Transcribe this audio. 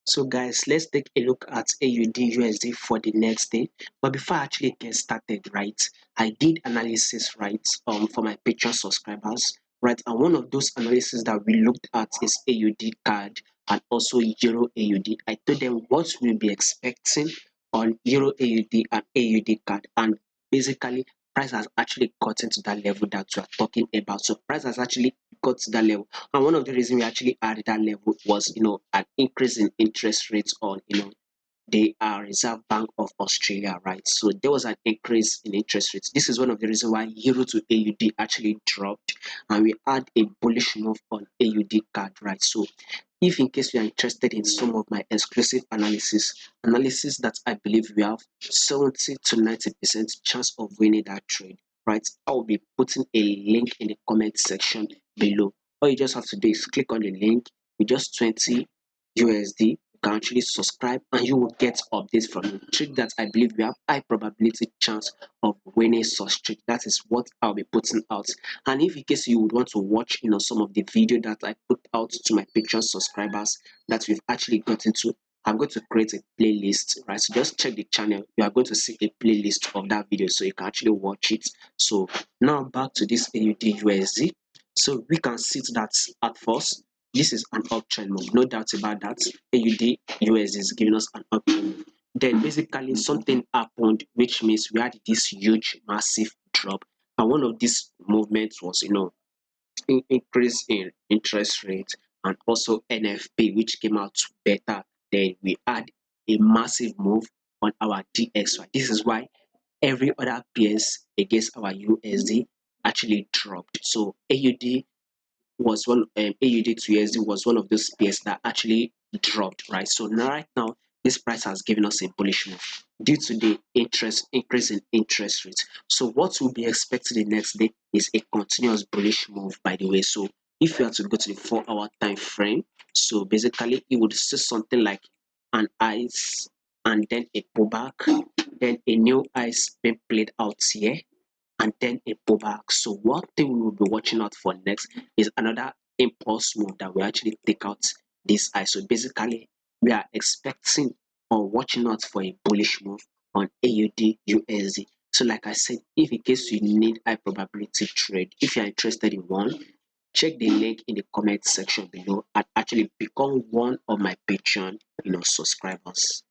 So guys, let's take a look at AUD USD for the next day. But before I actually get started, right, I did analysis, right, for my Patreon subscribers, right, and one of those analysis that we looked at is AUD card and also Euro AUD. I told them what we'll be expecting on Euro AUD and AUD card, and basically price has actually gotten to that level that we are talking about. So price has actually got to that level, and one of the reasons we actually added that level was, an increase in interest rates on, the Reserve Bank of Australia, right? So there was an increase in interest rates. This is one of the reasons why Euro to AUD actually dropped, and we had a bullish move on AUD card, right? So if in case you are interested in some of my exclusive analysis that I believe we have 70 to 90% chance of winning that trade, right? I will be putting a link in the comment section below. All you just have to do is click on the link with just 20 USD. You can actually subscribe and you will get updates from me. Trade that I believe we have high probability chance of winning such trade. That is what I'll be putting out. And if in case you would want to watch, some of the video that I put out to my Patreon subscribers that we've actually gotten to, I'm going to create a playlist, right? So just check the channel. You are going to see a playlist of that video so you can actually watch it. So now back to this AUD USD. So we can see that at first, this is an uptrend move, no doubt about that. AUD USD is giving us an uptrend move. Then basically something happened, which means we had this huge, massive drop. And one of these movements was, increase in interest rate and also NFP, which came out better. Then we had a massive move on our DXY. This is why every other pairs against our USD actually dropped. So AUD to USD was one of those pairs that actually dropped, right? So now, right now, this price has given us a bullish move due to the increase in interest rates. So what we'll be expecting the next day is a continuous bullish move, by the way. So if you are to go to the 4-hour time frame, so basically you would see something like an ice and then a pullback, then a new ice being played out here, and then a pullback. So what thing we will be watching out for next is another impulse move that will actually take out this high. So basically, we are expecting or watching out for a bullish move on AUD USD. So like I said, if in case you need high probability trade, if you're interested in one, check the link in the comment section below and actually become one of my Patreon, subscribers.